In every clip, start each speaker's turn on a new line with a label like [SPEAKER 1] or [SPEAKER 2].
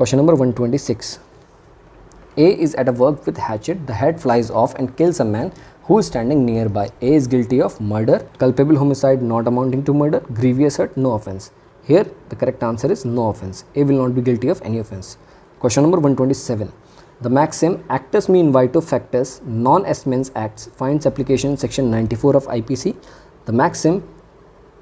[SPEAKER 1] Question number 126. A is at a work with hatchet. The head flies off and kills a man who is standing nearby. A is guilty of murder, culpable homicide not amounting to murder, grievous hurt, no offense. Here the correct answer is no offense. A will not be guilty of any offense. Question number 127. The maxim actus me invito factus non est mens acts finds application in section 94 of IPC. The maxim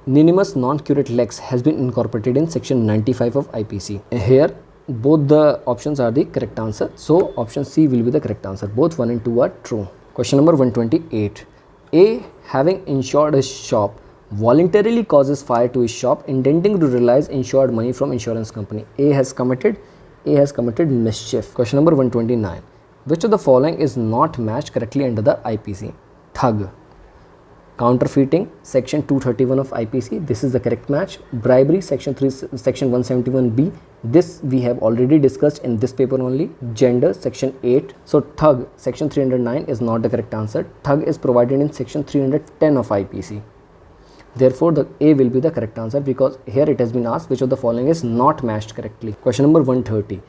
[SPEAKER 1] ninimus non curate lex has been incorporated in section 95 of IPC. Here both the options are the correct answer. So option C will be the correct answer. Both 1 and 2 are true. Question number 128. A, having insured his shop, voluntarily causes fire to his shop intending to realize insured money from insurance company. A has committed mischief. Question number 129. Which of the following is not matched correctly under the IPC? Thug. Counterfeiting, section 231 of IPC, this is the correct match. Bribery, section 171B, this we have already discussed in this paper only. Gender, section 8. So thug, section 309 is not the correct answer. Thug is provided in section 310 of IPC. Therefore the A will be the correct answer, because here it has been asked which of the following is not matched correctly. Question number 130.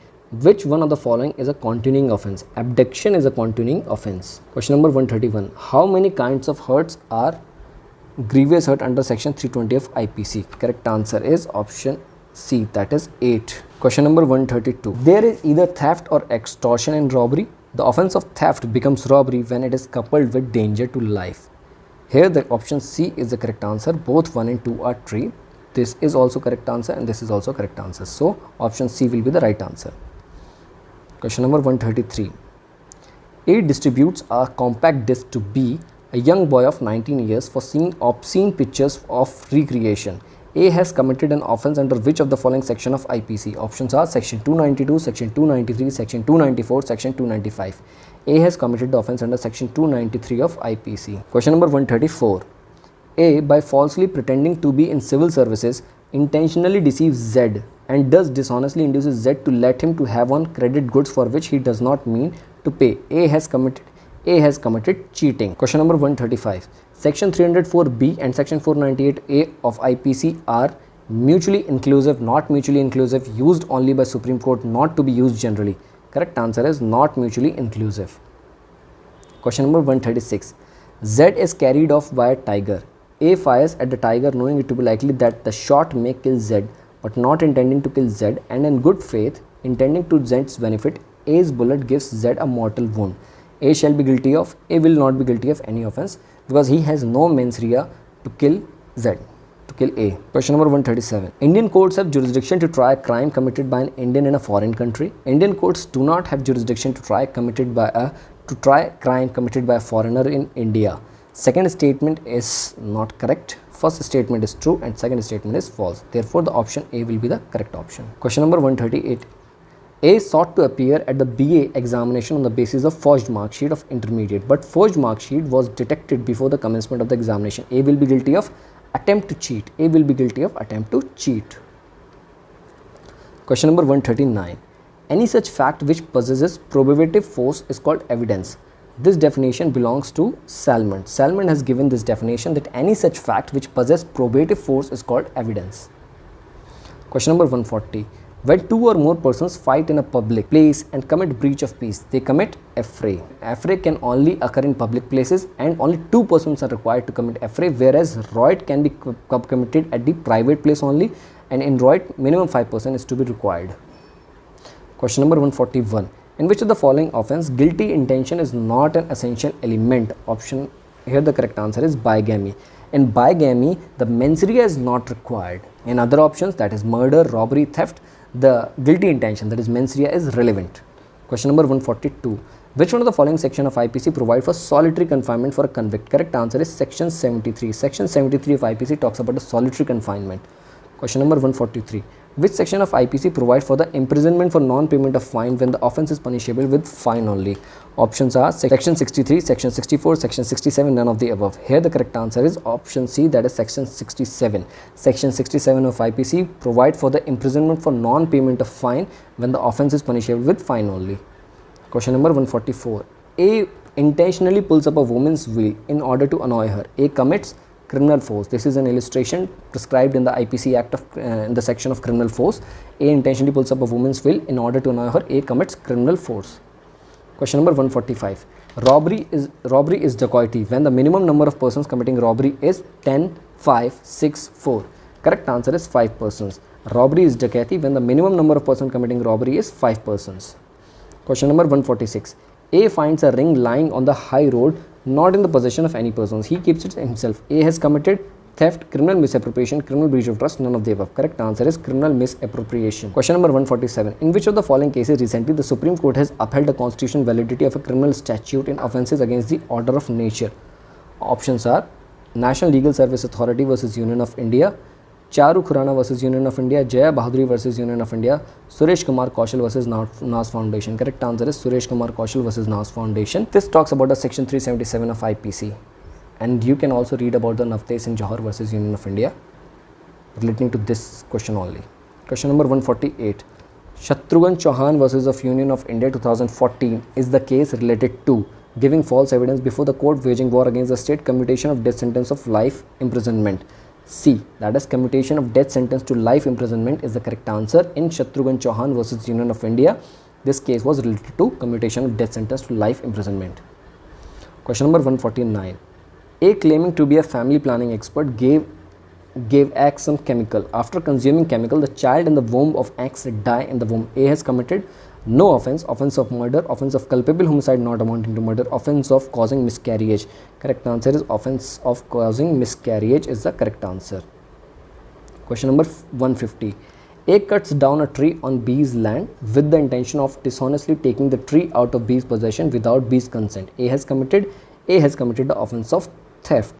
[SPEAKER 1] Which one of the following is a continuing offense? Abduction is a continuing offense. Question number 131. How many kinds of hurts are grievous hurt under section 320 of IPC? Correct answer is option C, that is 8. Question number 132. There is either theft or extortion in robbery. The offense of theft becomes robbery when it is coupled with danger to life. Here the option C is the correct answer. Both 1 and 2 are true. This is also correct answer and this is also correct answer. So option C will be the right answer. Question number 133. A distributes a compact disc to B, a young boy of 19 years, for seeing obscene pictures of recreation. A has committed an offense under which of the following section of IPC? Options are section 292, section 293, section 294, section 295. A has committed the offense under section 293 of IPC. Question number 134. A, by falsely pretending to be in civil services, intentionally deceives Z and thus dishonestly induces Z to let him to have on credit goods for which he does not mean to pay. A has committed cheating. Question number 135. Section 304B and section 498A of IPC are mutually inclusive, not mutually inclusive, used only by Supreme Court, not to be used generally. Correct answer is not mutually inclusive. Question number 136. Z is carried off by a tiger. A fires at the tiger knowing it to be likely that the shot may kill Z, but not intending to kill Z, and in good faith intending to Z's benefit, A's bullet gives Z a mortal wound. A shall be guilty of, A will not be guilty of any offense, because he has no mens rea to kill Z, to kill A. Question number 137. Indian courts have jurisdiction to try a crime committed by an Indian in a foreign country. Indian courts do not have jurisdiction to try crime committed by a foreigner in India. Second statement is not correct. First statement is true and second statement is false. Therefore the option A will be the correct option. Question number 138. A sought to appear at the BA examination on the basis of forged mark sheet of intermediate, but forged mark sheet was detected before the commencement of the examination. A will be guilty of attempt to cheat. A will be guilty of attempt to cheat. Question number 139. Any such fact which possesses probative force is called evidence. This definition belongs to Salmond. Salmond has given this definition that any such fact which possesses probative force is called evidence. Question number 140. When two or more persons fight in a public place and commit breach of peace, they commit affray. Affray can only occur in public places and only two persons are required to commit affray, whereas riot can be committed at the private place only, and in riot minimum 5% is to be required. Question number 141. In which of the following offense guilty intention is not an essential element? Option here the correct answer is bigamy. In bigamy the mens rea is not required. In other options, that is murder, robbery, theft, the guilty intention, that is mens rea, is relevant. Question number 142. Which one of the following section of IPC provide for solitary confinement for a convict? Correct answer is section 73. Section 73 of IPC talks about the solitary confinement. Question number 143. Which section of IPC provide for the imprisonment for non-payment of fine when the offence is punishable with fine only? Options are section 63, section 64, section 67, none of the above. Here the correct answer is option C, that is section 67. Section 67 of IPC provide for the imprisonment for non-payment of fine when the offence is punishable with fine only. Question number 144. A intentionally pulls up a woman's veil in order to annoy her. A commits criminal force. This is an illustration prescribed in the IPC Act of in the section of criminal force. A intentionally pulls up a woman's will in order to annoy her. A commits criminal force. Question number 145. Robbery is dacoity when the minimum number of persons committing robbery is 10, 5, 6, 4. Correct answer is 5 persons. Robbery is dacoity when the minimum number of persons committing robbery is 5 persons. Question number 146. A finds a ring lying on the high road, not in the possession of any persons. He keeps it himself. A has committed theft, criminal misappropriation, criminal breach of trust, none of the above. Correct answer is criminal misappropriation. Question number 147. In which of the following cases recently the Supreme Court has upheld the constitutional validity of a criminal statute in offences against the order of nature? Options are National Legal Service Authority versus Union of India, Charu Khurana versus Union of India, Jaya Bahaduri versus Union of India, Suresh Kumar Kaushal versus Nas Foundation. Correct answer is Suresh Kumar Kaushal versus Nas Foundation. This talks about the section 377 of IPC. And you can also read about the Navtesh Singh Johar versus Union of India relating to this question only. Question number 148. Shatrughan Chauhan versus of Union of India 2014 is the case related to giving false evidence before the court, waging war against the state, commutation of death sentence of life imprisonment. C, that is commutation of death sentence to life imprisonment is the correct answer. In Shatrughan Chauhan versus Union of India, this case was related to commutation of death sentence to life imprisonment. Question number 149. A claiming to be a family planning expert gave X some chemical. After consuming chemical, the child in the womb of X die in the womb. A has committed no offense, offense of murder, offense of culpable homicide not amounting to murder, offense of causing miscarriage. Correct answer is offense of causing miscarriage is the correct answer. Question number 150. A cuts down a tree on B's land with the intention of dishonestly taking the tree out of B's possession without B's consent. A has committed the offense of theft.